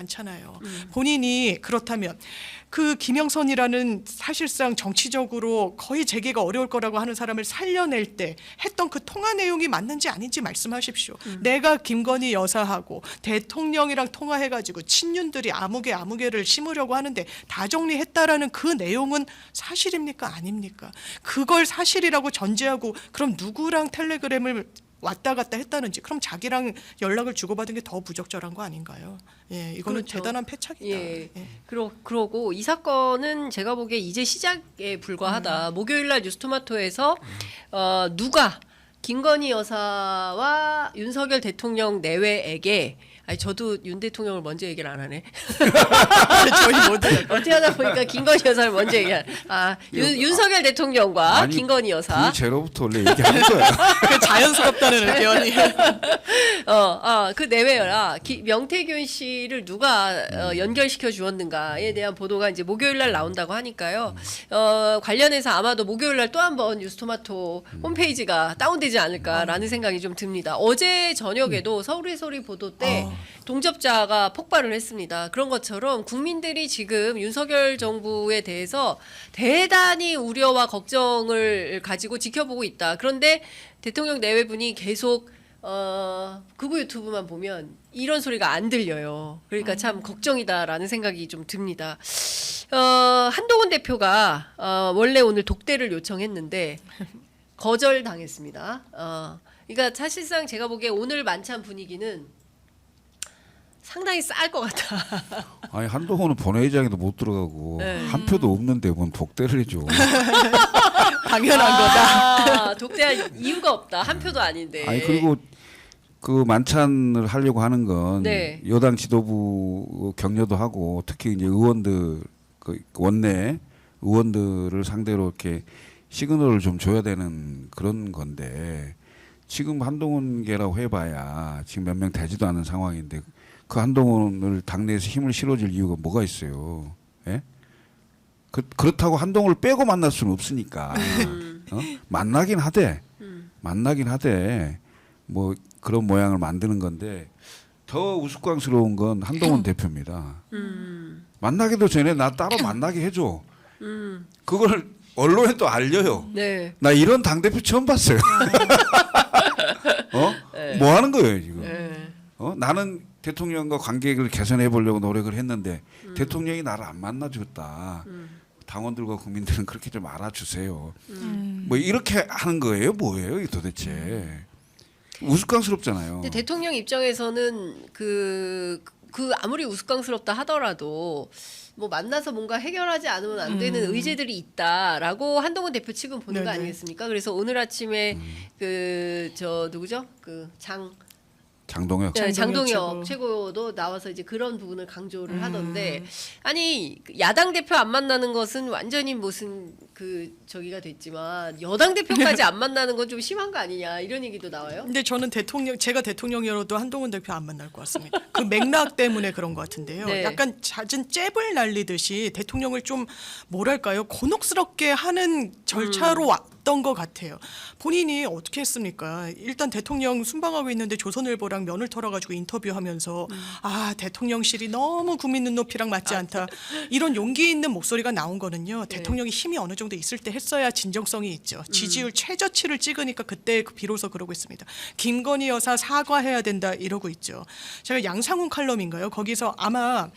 않잖아요. 본인이 그렇다면 그 김영선이라는 사실상 정치적으로 거의 재기가 어려울 거라고 하는 사람을 살려낼 때 했던 그 통화 내용이 맞는지 아닌지 말씀하십시오. 내가 김건희 여사하고 대통령이랑 통화해가지고 친윤들이 아무개를 심으려고 하는데 다 정리했다라는 그 내용은 사실입니까? 아닙니까? 그걸 사실이라고 전제하고 그럼 누구랑 텔레그램을 왔다 갔다 했다는지 그럼 자기랑 연락을 주고받은 게 더 부적절한 거 아닌가요? 예, 이거는 그렇죠. 대단한 패착이다. 예. 예. 그러고 이 사건은 제가 보기에 이제 시작에 불과하다. 목요일날 뉴스토마토에서 누가 김건희 여사와 윤석열 대통령 내외에게 아니 저도 윤 대통령을 먼저 얘기를 안 하네. 저희 모두 어떻게 하다 보니까 김건희 여사를 먼저 얘기한. 윤석열 대통령과 아니, 김건희 여사. 그 제로부터 원래 얘기하는 거야. 그 자연스럽다는 의견이. 그 내외여라 명태균 씨를 누가 연결시켜 주었는가에 대한 보도가 이제 목요일날 나온다고 하니까요. 관련해서 아마도 목요일날 또 한 번 뉴스토마토 홈페이지가 다운되지 않을까라는 생각이 좀 듭니다. 어제 저녁에도 서울의 소리 보도 때 동접자가 폭발을 했습니다. 그런 것처럼 국민들이 지금 윤석열 정부에 대해서 대단히 우려와 걱정을 가지고 지켜보고 있다. 그런데 대통령 내외분이 계속 극우 유튜브만 보면 이런 소리가 안 들려요. 그러니까 참 걱정이다라는 생각이 좀 듭니다. 한동훈 대표가 원래 오늘 독대를 요청했는데 거절당했습니다. 그러니까 사실상 제가 보기에 오늘 만찬 분위기는 상당히 쌀 것 같아. 아니 한동훈은 본회의장에도 못 들어가고 네. 한 표도 없는데 뭔 독대를 해줘. 당연한 거다. 독대할 이유가 없다. 한 표도 아닌데. 아니 그리고 그 만찬을 하려고 하는 건 네. 여당 지도부 격려도 하고 특히 이제 의원들 그 원내 의원들을 상대로 이렇게 시그널을 좀 줘야 되는 그런 건데 지금 한동훈계라고 해봐야 지금 몇 명 되지도 않은 상황인데 그 한동훈을 당내에서 힘을 실어줄 이유가 뭐가 있어요? 예? 그렇다고 한동훈을 빼고 만날 수는 없으니까 만나긴 하되 뭐 그런 모양을 만드는 건데 더 우스꽝스러운 건 한동훈 대표입니다. 만나기도 전에 나 따로 만나게 해줘. 그걸 언론에 또 알려요. 네. 나 이런 당 대표 처음 봤어요. 네. 뭐 하는 거예요 지금? 네. 나는 대통령과 관계를 개선해 보려고 노력을 했는데 대통령이 나를 안 만나줬다. 당원들과 국민들은 그렇게 좀 알아주세요. 뭐 이렇게 하는 거예요? 뭐예요? 이 도대체 우스꽝스럽잖아요. 근데 대통령 입장에서는 그 아무리 우스꽝스럽다 하더라도 뭐 만나서 뭔가 해결하지 않으면 안 되는 의제들이 있다라고 한동훈 대표 측은 보는 거 네네. 아니겠습니까? 그래서 오늘 아침에 그 저 누구죠? 장동혁. 장동혁 최고도 나와서 이제 그런 부분을 강조를 하던데 아니 야당 대표 안 만나는 것은 완전히 무슨 저기가 됐지만 여당 대표까지 안 만나는 건 좀 심한 거 아니냐 이런 얘기도 나와요. 근데 저는 제가 대통령이어도 한동훈 대표 안 만날 것 같습니다. 그 맥락 때문에 그런 것 같은데요. 네. 약간 잦은 잽을 날리듯이 대통령을 좀 뭐랄까요 곤혹스럽게 하는 절차로 왔던 것 같아요. 본인이 어떻게 했습니까? 일단 대통령 순방하고 있는데 조선일보랑 면을 털어가지고 인터뷰하면서 대통령실이 너무 국민 눈높이랑 맞지 않다. 이런 용기 있는 목소리가 나온 거는요. 네. 대통령이 힘이 어느 정도 있을 때 했어야 진정성이 있죠. 지지율 최저치를 찍으니까 그때 비로소 그러고 있습니다. 김건희 여사 사과해야 된다 이러고 있죠. 제가 양상훈 칼럼인가요? 거기서 아마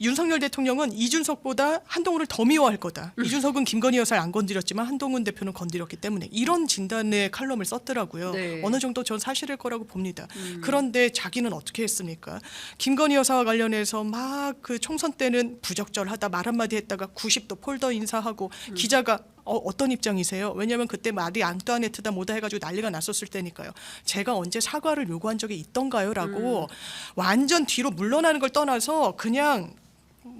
윤석열 대통령은 이준석보다 한동훈을 더 미워할 거다. 이준석은 김건희 여사를 안 건드렸지만 한동훈 대표는 건드렸기 때문에 이런 진단의 칼럼을 썼더라고요. 네. 어느 정도 전 사실일 거라고 봅니다. 그런데 자기는 어떻게 했습니까? 김건희 여사와 관련해서 막 그 총선 때는 부적절하다 말 한마디 했다가 90도 폴더 인사하고 기자가 어떤 입장이세요? 왜냐하면 그때 마리 앙뚜아네트다 뭐다 해가지고 난리가 났었을 때니까요. 제가 언제 사과를 요구한 적이 있던가요? 라고 완전 뒤로 물러나는 걸 떠나서 그냥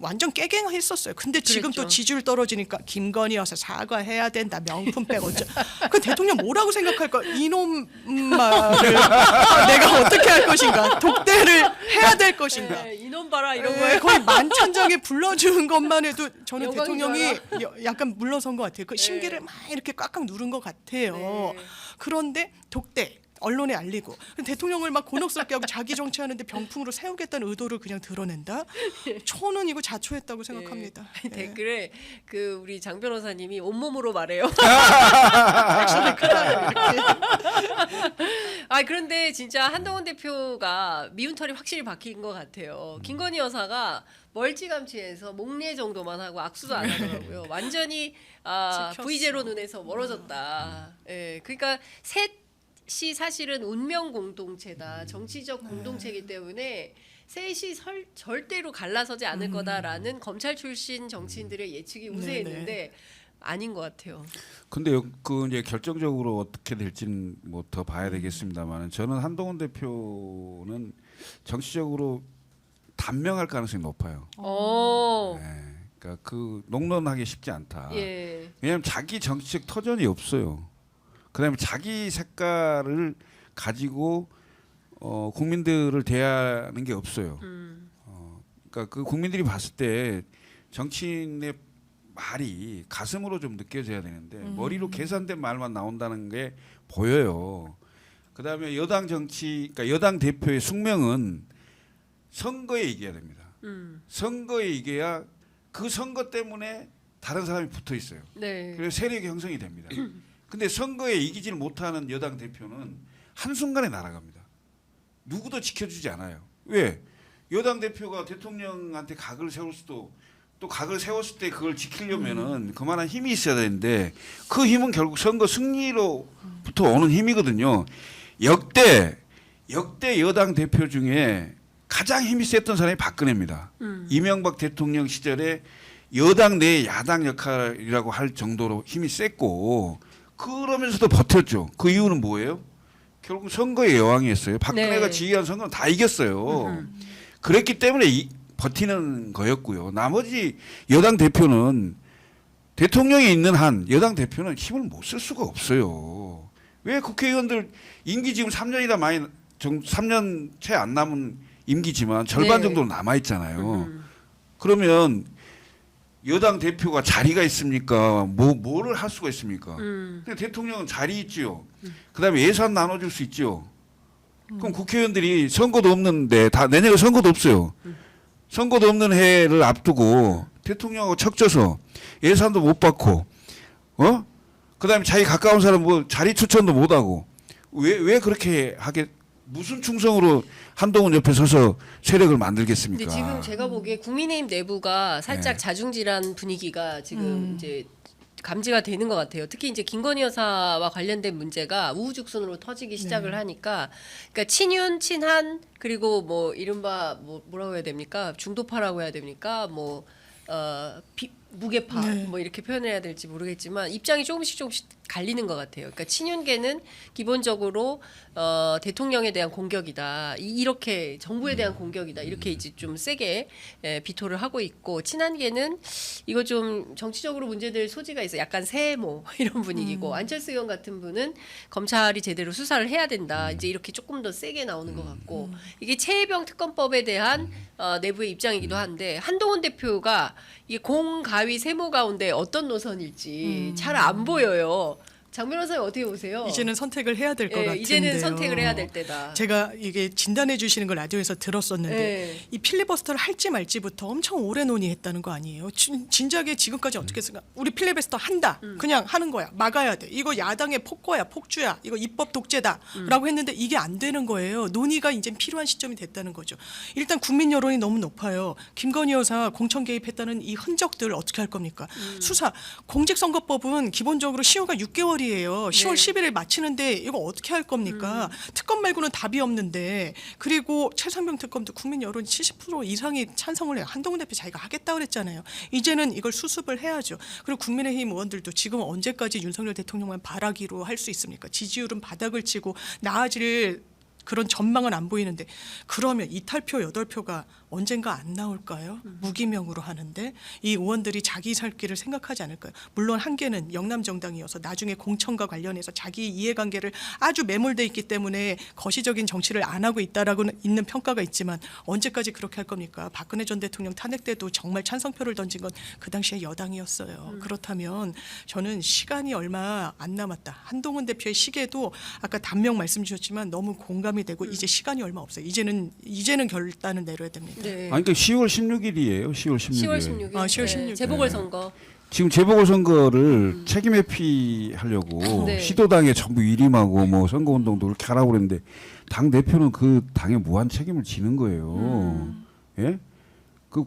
완전 깨갱했었어요. 근데 지금 그랬죠. 또 지지율 떨어지니까 김건희 여사 사과해야 된다. 명품 백 어쩌. 그 대통령 뭐라고 생각할까? 이놈 말을 내가 어떻게 할 것인가? 독대를 해야 될 것인가? 네, 이놈 봐라 이런 네, 거예요. 거의 만찬장에 불러주는 것만 해도 저는 영광인 대통령이 줄 약간 물러선 것 같아요. 그 심기를 막 이렇게 꽉꽉 누른 것 같아요. 네. 그런데 독대 언론에 알리고 대통령을 막 곤혹스럽게 하고 자기 정치하는데 병풍으로 세우겠다는 의도를 그냥 드러낸다. 저는 이거 자초했다고 생각합니다. 예. 댓글에 그 우리 장 변호사님이 온몸으로 말해요. 액션이 크다 이렇게. 아 그런데 진짜 한동훈 대표가 미운 털이 확실히 박힌 것 같아요. 김건희 여사가 멀찌감치해서 목례 정도만 하고 악수도 안 하더라고요. 완전히 찍혔어. V제로 눈에서 멀어졌다. 예, 그러니까 셋이 사실은 운명 공동체다, 정치적 공동체이기 때문에 셋이 절대로 갈라서지 않을 거다라는 검찰 출신 정치인들의 예측이 우세했는데 아닌 것 같아요. 근데 그 이제 결정적으로 어떻게 될지는 뭐 더 봐야 되겠습니다만 저는 한동훈 대표는 정치적으로 단명할 가능성이 높아요. 네, 그러니까 그 농론하기 쉽지 않다. 예. 왜냐하면 자기 정치적 터전이 없어요. 그다음에 자기 색깔을 가지고 국민들을 대하는 게 없어요. 그러니까 그 국민들이 봤을 때 정치인의 말이 가슴으로 좀 느껴져야 되는데 머리로 계산된 말만 나온다는 게 보여요. 그다음에 여당 정치, 그러니까 여당 대표의 숙명은 선거에 이겨야 됩니다. 선거에 이겨야 그 선거 때문에 다른 사람이 붙어 있어요. 네. 그래서 세력이 형성이 됩니다. 근데 선거에 이기지를 못하는 여당 대표는 한순간에 날아갑니다. 누구도 지켜주지 않아요. 왜? 여당 대표가 대통령한테 각을 세울 수도 또 각을 세웠을 때 그걸 지키려면은 그만한 힘이 있어야 되는데 그 힘은 결국 선거 승리로부터 오는 힘이거든요. 역대 여당 대표 중에 가장 힘이 셌던 사람이 박근혜입니다. 이명박 대통령 시절에 여당 내 야당 역할이라고 할 정도로 힘이 셌고 그러면서도 버텼죠. 그 이유는 뭐예요? 결국 선거의 여왕이었어요. 박근혜가 네. 지휘한 선거는 다 이겼어요. 그랬기 때문에 버티는 거였고요. 나머지 여당 대표는 대통령이 있는 한 여당 대표는 힘을 못 쓸 수가 없어요. 왜 국회의원들 임기 지금 3년이나 3년 채 안 남은 임기지만 절반 네. 정도 남아 있잖아요. 그러면 여당 대표가 자리가 있습니까? 뭐를 할 수가 있습니까? 근데 대통령은 자리 있지요. 그다음에 예산 나눠줄 수 있죠. 그럼 국회의원들이 선거도 없는데 다 내년에 선거도 없어요. 선거도 없는 해를 앞두고 대통령하고 척져서 예산도 못 받고 그다음에 자기 가까운 사람 뭐 자리 추천도 못 하고 왜 그렇게 하게 무슨 충성으로 한동훈 옆에 서서 세력을 만들겠습니까? 근데 지금 제가 보기에 국민의힘 내부가 살짝 네. 자중질환 분위기가 지금 이제 감지가 되는 것 같아요. 특히 이제 김건희 여사와 관련된 문제가 우후죽순으로 터지기 시작을 하니까, 그러니까 친윤, 친한 그리고 뭐 이른바 뭐라고 해야 됩니까? 중도파라고 해야 됩니까? 무게파 뭐 이렇게 표현해야 될지 모르겠지만 입장이 조금씩 갈리는 것 같아요. 그러니까 친윤계는 기본적으로 대통령에 대한 공격이다, 이렇게 정부에 대한 공격이다, 이렇게 이제 좀 세게 비토를 하고 있고, 친한계는 이거 좀 정치적으로 문제될 소지가 있어, 약간 세모 이런 분위기고, 안철수 의원 같은 분은 검찰이 제대로 수사를 해야 된다, 이제 이렇게 조금 더 세게 나오는 것 같고, 이게 최혜병 특검법에 대한 내부의 입장이기도 한데, 한동훈 대표가 이게 공가위 세모 가운데 어떤 노선일지 잘 안 보여요. 장 변호사님 어떻게 보세요? 이제는 선택을 해야 될 것 같은데요. 이제는 선택을 해야 될 때다. 제가 이게 진단해 주시는 걸 라디오에서 들었었는데 네. 이 필리버스터를 할지 말지부터 엄청 오래 논의했다는 거 아니에요. 진작에 지금까지 어떻게 했을까? 우리 필리버스터 한다. 그냥 하는 거야. 막아야 돼. 이거 야당의 폭거야, 폭주야. 이거 입법 독재다라고 했는데 이게 안 되는 거예요. 논의가 이제 필요한 시점이 됐다는 거죠. 일단 국민 여론이 너무 높아요. 김건희 여사 공천 개입했다는 이 흔적들 어떻게 할 겁니까? 수사 공직선거법은 기본적으로 시효가 6개월이에요. 10월 10일에 마치는데 이거 어떻게 할 겁니까? 특검 말고는 답이 없는데, 그리고 최상병 특검도 국민 여론이 70% 이상이 찬성을 해요. 한동훈 대표 자기가 하겠다 그랬잖아요. 이제는 이걸 수습을 해야죠. 그리고 국민의힘 의원들도 지금 언제까지 윤석열 대통령만 바라기로 할 수 있습니까? 지지율은 바닥을 치고 나아질 그런 전망은 안 보이는데, 그러면 이탈표 8표가 언젠가 안 나올까요? 무기명으로 하는데 이 의원들이 자기 살 길을 생각하지 않을까요? 물론 한계는 영남정당이어서 나중에 공천과 관련해서 자기 이해관계를 아주 매몰돼 있기 때문에 거시적인 정치를 안 하고 있다라고 있는 평가가 있지만 언제까지 그렇게 할 겁니까? 박근혜 전 대통령 탄핵 때도 정말 찬성표를 던진 건 그 당시에 여당이었어요. 그렇다면 저는 시간이 얼마 안 남았다. 한동훈 대표의 시계도 아까 단명 말씀 주셨지만 너무 공감이 되고 이제 시간이 얼마 없어요. 이제는 결단을 내려야 됩니다. 네. 아니 그러니까 10월 16일이에요. 10월 16일. 10월 16일. 아, 10월 16일. 재보궐선거. 지금 재보궐선거를 책임 회피하려고 네. 시도당에 전부 위임하고 뭐 선거운동도 그렇게 하라고 그랬는데 당 대표는 그 당에 무한 책임을 지는 거예요. 예? 그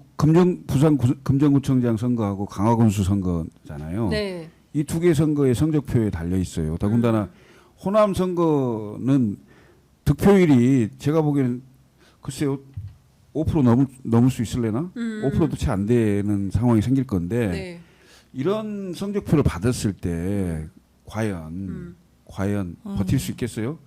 부산 금정구청장 선거하고 강화군수 선거잖아요. 네. 이 두 개 선거의 성적표에 달려 있어요. 더군다나 호남 선거는 득표율이 제가 보기에는 글쎄요 5% 넘을 수 있을래나? 5%도 채 안 되는 상황이 생길 건데 네. 이런 성적표를 받았을 때 과연 버틸 수 있겠어요?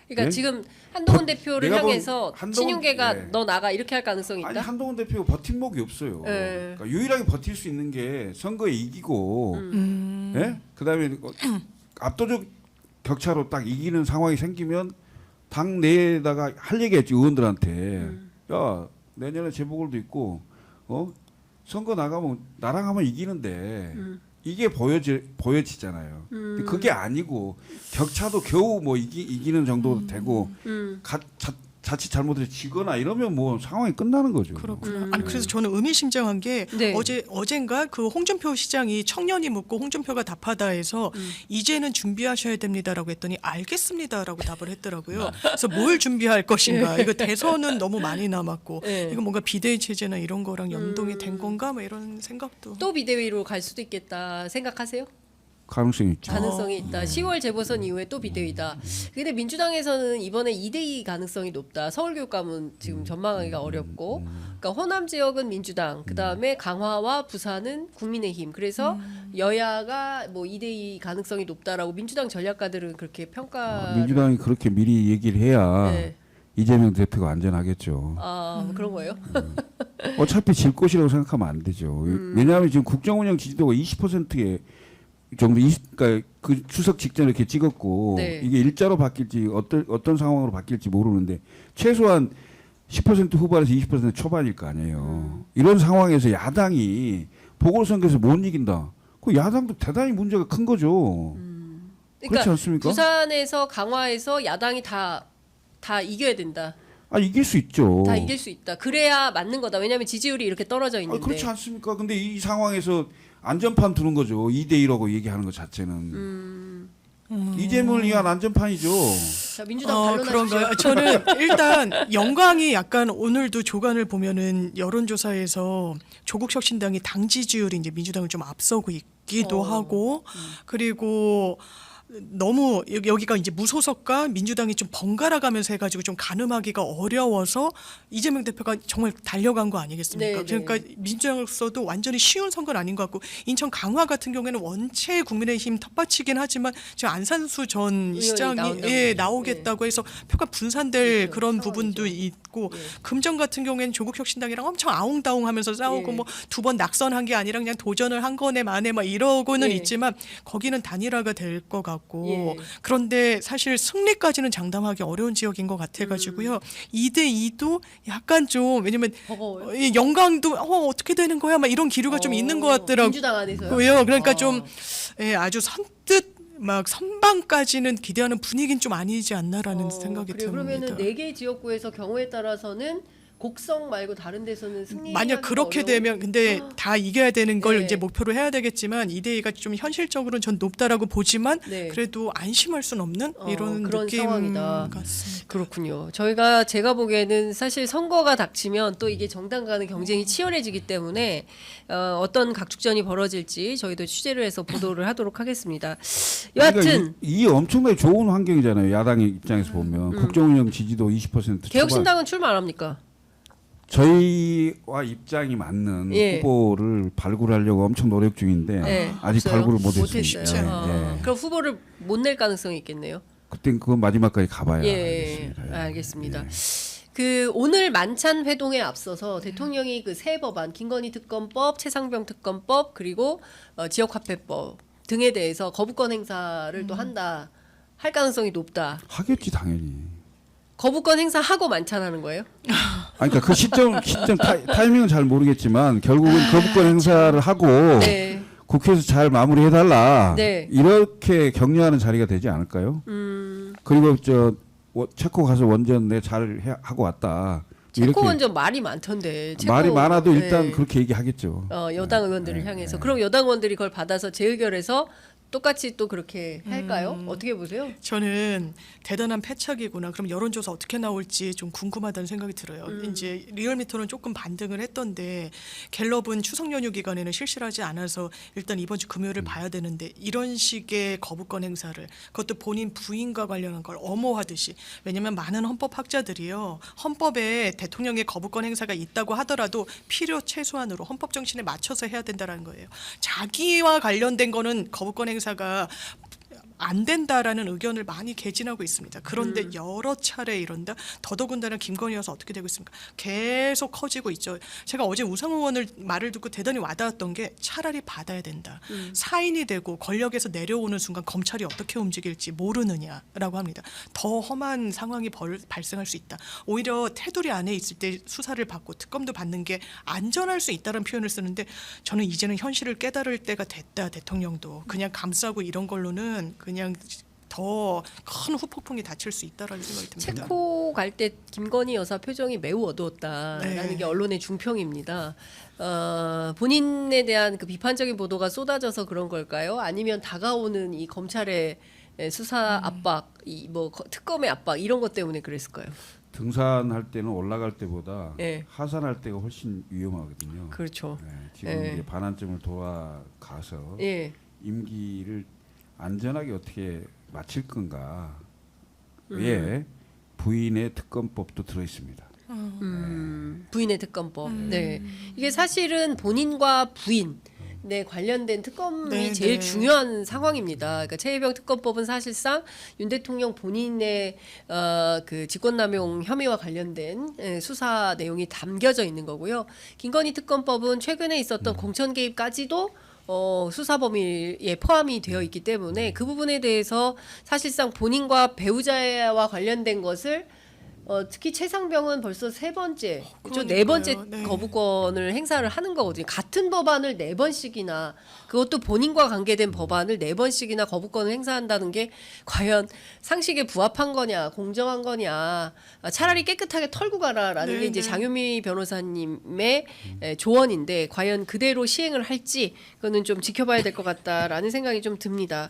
그러니까 예? 지금 한동훈 대표를 내가 향해서 신윤계가 예. 너 나가 이렇게 할 가능성이 아니 있다. 한동훈 대표 버팀목이 없어요. 예. 그러니까 유일하게 버틸 수 있는 게 선거에 이기고, 예? 그다음에 압도적 격차로 딱 이기는 상황이 생기면 당 내에다가 할 얘기했지 의원들한테. 야 내년에 재보궐도 있고, 선거 나가면 나랑 하면 이기는데. 이게 보여지잖아요. 근데 그게 아니고 격차도 겨우 뭐 이기는 정도 되고 자칫 잘못해서 지거나 이러면 뭐 상황이 끝나는 거죠. 그렇구나. 아니 그래서 저는 의미심장한 게 네. 어젠가 그 홍준표 시장이 청년이 묻고 홍준표가 답하다 해서 이제는 준비하셔야 됩니다라고 했더니 알겠습니다라고 답을 했더라고요. 그래서 뭘 준비할 것인가? 이거 대선은 너무 많이 남았고 네. 이거 뭔가 비대위 체제나 이런 거랑 연동이 된 건가? 뭐 이런 생각도. 또 비대위로 갈 수도 있겠다 생각하세요? 가능성이 있죠. 가능성이 있다. 10월 재보선 이후에 또 비대위다. 근데 민주당에서는 이번에 2대2 가능성이 높다. 서울교육감은 지금 전망하기가 어렵고, 그러니까 호남 지역은 민주당, 그 다음에 강화와 부산은 국민의힘. 그래서 여야가 뭐 2대2 가능성이 높다라고 민주당 전략가들은 그렇게 평가. 민주당이 그렇게 미리 얘기를 해야 네. 이재명 대표가 안전하겠죠. 아 그런 거예요? 어차피 질 것이라고 생각하면 안 되죠. 왜냐하면 지금 국정운영 지지도가 20%에 정도 그러니까 그 추석 직전에 이렇게 찍었고 네. 이게 일자로 바뀔지 어떤 상황으로 바뀔지 모르는데 최소한 10% 후반에서 20% 초반일 거 아니에요. 이런 상황에서 야당이 보궐선거에서 못 이긴다. 그 야당도 대단히 문제가 큰 거죠. 그렇지 그러니까 않습니까? 부산에서 강화에서 야당이 다 이겨야 된다. 아 이길 수 있죠. 다 이길 수 있다. 그래야 맞는 거다. 왜냐하면 지지율이 이렇게 떨어져 아, 있는데. 그렇지 않습니까? 근데 이 상황에서 안전판 두는 거죠. 2대1라고 얘기하는 것 자체는. 이재명을 위한 안전판이죠. 자, 민주당 반론하십시오. 그런가요? 저는 일단 영광이 약간 오늘도 조간을 보면은 여론조사에서 조국혁신당이 당 지지율이 이제 민주당을 좀 앞서고 있기도 하고 그리고 너무 여기가 이제 무소속과 민주당이 좀 번갈아 가면서 해가지고 좀 가늠하기가 어려워서 이재명 대표가 정말 달려간 거 아니겠습니까? 네, 그러니까 민주당으로서도 완전히 쉬운 선거는 아닌 것 같고 인천 강화 같은 경우에는 원체 국민의힘 텃밭이긴 하지만 지금 안산수 전 시장이 나온다고. 나오겠다고 해서 표가 분산될 그렇죠. 그런 상황이죠. 부분도 있고 예. 금정 같은 경우에는 조국혁신당이랑 엄청 아웅다웅하면서 싸우고 예. 뭐 두 번 낙선한 게 아니라 그냥 도전을 한 거네 만에 막 이러고는 예. 있지만 거기는 단일화가 될 것 같고 예. 그런데 사실 승리까지는 장담하기 어려운 지역인 것 같아가지고요. 2대2도 약간 좀 왜냐면 버거워요. 이 영광도 어떻게 되는 거야 막 이런 기류가 좀 있는 것 같더라고요. 민주당 안에서요. 그러니까 좀 아주 선뜻 막 선방까지는 기대하는 분위기는 좀 아니지 않나라는 생각이 그래요. 듭니다. 그러면은 4개 지역구에서 경우에 따라서는 곡성 말고 다른 데서는 승리. 만약 그렇게 되면 근데 다 이겨야 되는 걸 네. 이제 목표로 해야 되겠지만 2대2가 좀 현실적으로는 전 높다라고 보지만 네. 그래도 안심할 수는 없는 이런 그런 느낌 상황이다. 같습니다. 그렇군요. 제가 보기에는 사실 선거가 닥치면 또 이게 정당 간의 경쟁이 치열해지기 때문에 어떤 각축전이 벌어질지 저희도 취재를 해서 보도를 하도록 하겠습니다. 여하튼 그러니까 이게 엄청나게 좋은 환경이잖아요. 야당의 입장에서 보면 국정운영 지지도 20% 초반. 개혁신당은 출마 안 합니까? 저희와 입장이 맞는 예. 후보를 발굴하려고 엄청 노력 중인데 네, 아직 없어요? 발굴을 못했습니다. 못했어요. 예. 그럼 후보를 못 낼 가능성이 있겠네요. 그땐 그건 마지막까지 가봐야 예, 알겠습니다. 예. 알겠습니다. 예. 그 오늘 만찬 회동에 앞서서 대통령이 그 새 법안 김건희 특검법, 최상병 특검법 그리고 지역화폐법 등에 대해서 거부권 행사를 또 한다 할 가능성이 높다. 하겠지 당연히. 거부권 행사하고 만찬하는 거예요? 아니, 그러니까 그 시점 타이밍은 잘 모르겠지만 결국은 거부권 행사를 하고 네. 국회에서 잘 마무리해달라. 네. 이렇게 격려하는 자리가 되지 않을까요? 그리고 체코 가서 원전 내 잘 하고 왔다. 체코 이렇게 원전 말이 많던데. 말이 많아도 일단 네. 그렇게 얘기하겠죠. 여당 의원들을 향해서. 그럼 여당 의원들이 그걸 받아서 재의결해서 똑같이 또 그렇게 할까요? 어떻게 보세요? 저는 대단한 패착이구나. 그럼 여론조사 어떻게 나올지 좀 궁금하다는 생각이 들어요. 이제 리얼미터는 조금 반등을 했던데 갤럽은 추석 연휴 기간에는 실시하지 않아서 일단 이번 주 금요일을 봐야 되는데 이런 식의 거부권 행사를 그것도 본인 부인과 관련한 걸 엄호하듯이 왜냐하면 많은 헌법학자들이요. 헌법에 대통령의 거부권 행사가 있다고 하더라도 필요 최소한으로 헌법 정신에 맞춰서 해야 된다라는 거예요. 자기와 관련된 거는 거부권 행사가 안 된다라는 의견을 많이 개진하고 있습니다. 그런데 여러 차례 이런다. 더더군다나 김건희 여사 어떻게 되고 있습니까? 계속 커지고 있죠. 제가 어제 우상호 의원을 말을 듣고 대단히 와닿았던 게 차라리 받아야 된다. 사인이 되고 권력에서 내려오는 순간 검찰이 어떻게 움직일지 모르느냐라고 합니다. 더 험한 상황이 발생할 수 있다. 오히려 테두리 안에 있을 때 수사를 받고 특검도 받는 게 안전할 수 있다는 표현을 쓰는데 저는 이제는 현실을 깨달을 때가 됐다. 대통령도 그냥 감싸고 이런 걸로는 그냥 더 큰 후폭풍이 닥칠 수 있다라는 생각이 듭니다. 체코 갈 때 김건희 여사 표정이 매우 어두웠다라는 네. 게 언론의 중평입니다. 본인에 대한 그 비판적인 보도가 쏟아져서 그런 걸까요? 아니면 다가오는 이 검찰의 수사 압박, 특검의 압박 이런 것 때문에 그랬을까요? 등산할 때는 올라갈 때보다 예. 하산할 때가 훨씬 위험하거든요. 그렇죠. 네, 지금 예. 이제 반환점을 돌아가서 예. 임기를 안전하게 어떻게 마칠 건가에 부인의 특검법도 들어 있습니다. 부인의 특검법. 네. 이게 사실은 본인과 부인 네, 관련된 특검이 네, 제일 네. 중요한 상황입니다. 그러니까 최혜병 특검법은 사실상 윤 대통령 본인의 그 직권남용 혐의와 관련된 수사 내용이 담겨져 있는 거고요. 김건희 특검법은 최근에 있었던 공천 개입까지도 수사 범위에 포함이 되어 있기 때문에 그 부분에 대해서 사실상 본인과 배우자와 관련된 것을 특히 최상병은 벌써 세 번째, 그렇죠? 네 번째 그러니까요. 네. 거부권을 행사를 하는 거거든요. 같은 법안을 네 번씩이나 그것도 본인과 관계된 법안을 네 번씩이나 거부권을 행사한다는 게 과연 상식에 부합한 거냐, 공정한 거냐, 차라리 깨끗하게 털고 가라라는 네, 게 이제 네. 장윤미 변호사님의 조언인데 과연 그대로 시행을 할지 그거는 좀 지켜봐야 될 것 같다라는 생각이 좀 듭니다.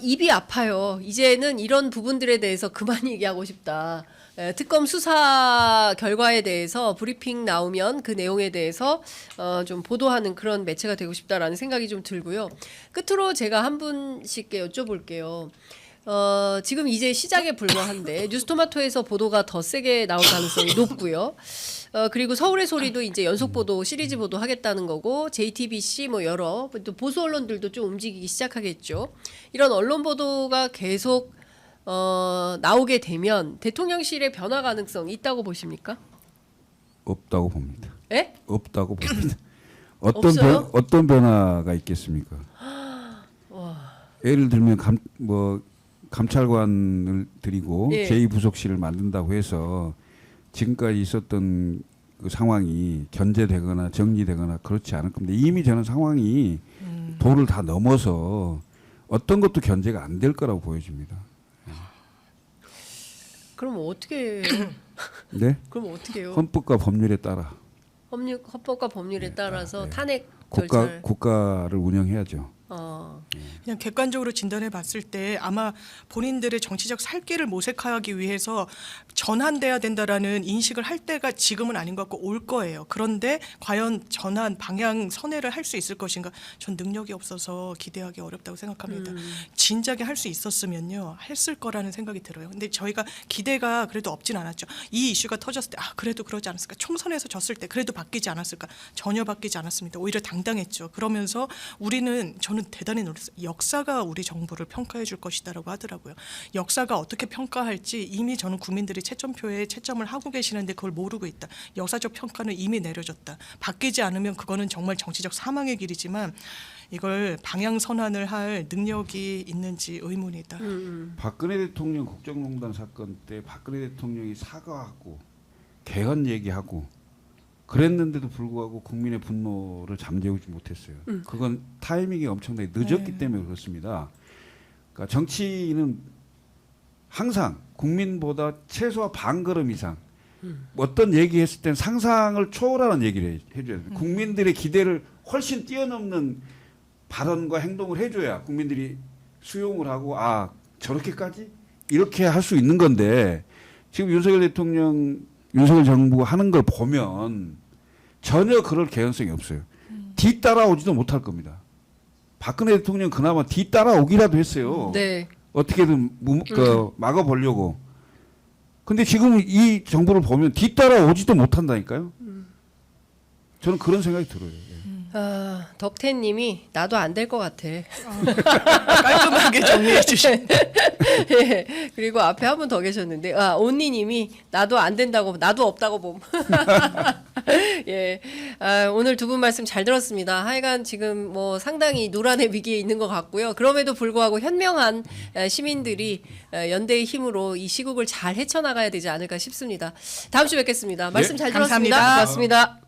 입이 아파요. 이제는 이런 부분들에 대해서 그만 얘기하고 싶다. 특검 수사 결과에 대해서 브리핑 나오면 그 내용에 대해서 좀 보도하는 그런 매체가 되고 싶다라는 생각이 좀 들고요. 끝으로 제가 한 분씩께 여쭤볼게요. 지금 이제 시작에 불과한데 뉴스토마토에서 보도가 더 세게 나올 가능성이 높고요. 그리고 서울의 소리도 이제 연속 보도 시리즈 보도 하겠다는 거고 JTBC 뭐 여러 또 보수 언론들도 좀 움직이기 시작하겠죠. 이런 언론 보도가 계속 나오게 되면 대통령실의 변화 가능성이 있다고 보십니까? 없다고 봅니다. 예? 없다고 봅니다. 없어요? 어떤 변화가 있겠습니까? 예를 들면 감찰관을 들이고 예. 제2부속실을 만든다고 해서 지금까지 있었던 그 상황이 견제되거나 정리되거나 그렇지 않을 겁니다. 이미 저는 상황이 도를 다 넘어서 어떤 것도 견제가 안 될 거라고 보여집니다. 그럼 어떻게 해요? 네? 그럼 어떻게 해요? 헌법과 법률에 따라 헌법과 법률에 따라서 네. 탄핵 절차를 국가를 운영해야죠. 그냥 객관적으로 진단해 봤을 때 아마 본인들의 정치적 살 길을 모색하기 위해서 전환돼야 된다라는 인식을 할 때가 지금은 아닌 것 같고 올 거예요. 그런데 과연 전환 방향 선회를 할 수 있을 것인가? 전 능력이 없어서 기대하기 어렵다고 생각합니다. 진작에 할 수 있었으면요 했을 거라는 생각이 들어요. 근데 저희가 기대가 그래도 없진 않았죠. 이 이슈가 터졌을 때 그래도 그러지 않았을까? 총선에서 졌을 때 그래도 바뀌지 않았을까? 전혀 바뀌지 않았습니다. 오히려 당당했죠. 그러면서 우리는 저는 저는 대단히 놀랐어요. 역사가 우리 정부를 평가해 줄 것이다라고 하더라고요. 역사가 어떻게 평가할지 이미 저는 국민들이 채점표에 채점을 하고 계시는데 그걸 모르고 있다. 역사적 평가는 이미 내려졌다. 바뀌지 않으면 그거는 정말 정치적 사망의 길이지만 이걸 방향 선환을 할 능력이 있는지 의문이다. 박근혜 대통령 국정농단 사건 때 박근혜 대통령이 사과하고 개헌 얘기하고 그랬는데도 불구하고 국민의 분노를 잠재우지 못했어요. 그건 타이밍이 엄청나게 늦었기 네. 때문에 그렇습니다. 그러니까 정치인은 항상 국민보다 최소한 반걸음 이상 어떤 얘기했을 땐 상상을 초월하는 얘기를 해줘야 돼요. 국민들의 기대를 훨씬 뛰어넘는 발언과 행동을 해줘야 국민들이 수용을 하고 아 저렇게까지 이렇게 할 수 있는 건데 지금 윤석열 대통령 윤석열 정부가 하는 걸 보면 전혀 그럴 개연성이 없어요. 뒤따라오지도 못할 겁니다. 박근혜 대통령 그나마 뒤따라오기라도 했어요. 네. 어떻게든 막아보려고. 근데 지금 이 정부를 보면 뒤따라오지도 못한다니까요. 저는 그런 생각이 들어요. 예. 아, 덕태님이 나도 안 될 것 같아. 깔끔하게 정리해 주신. 예, 그리고 앞에 한 분 더 계셨는데, 온니님이 나도 안 된다고, 나도 없다고 봄. 예, 오늘 두 분 말씀 잘 들었습니다. 하여간 지금 뭐 상당히 노란의 위기에 있는 것 같고요. 그럼에도 불구하고 현명한 시민들이 연대의 힘으로 이 시국을 잘 헤쳐나가야 되지 않을까 싶습니다. 다음 주에 뵙겠습니다. 말씀 잘 들었습니다. 감사합니다. 고맙습니다.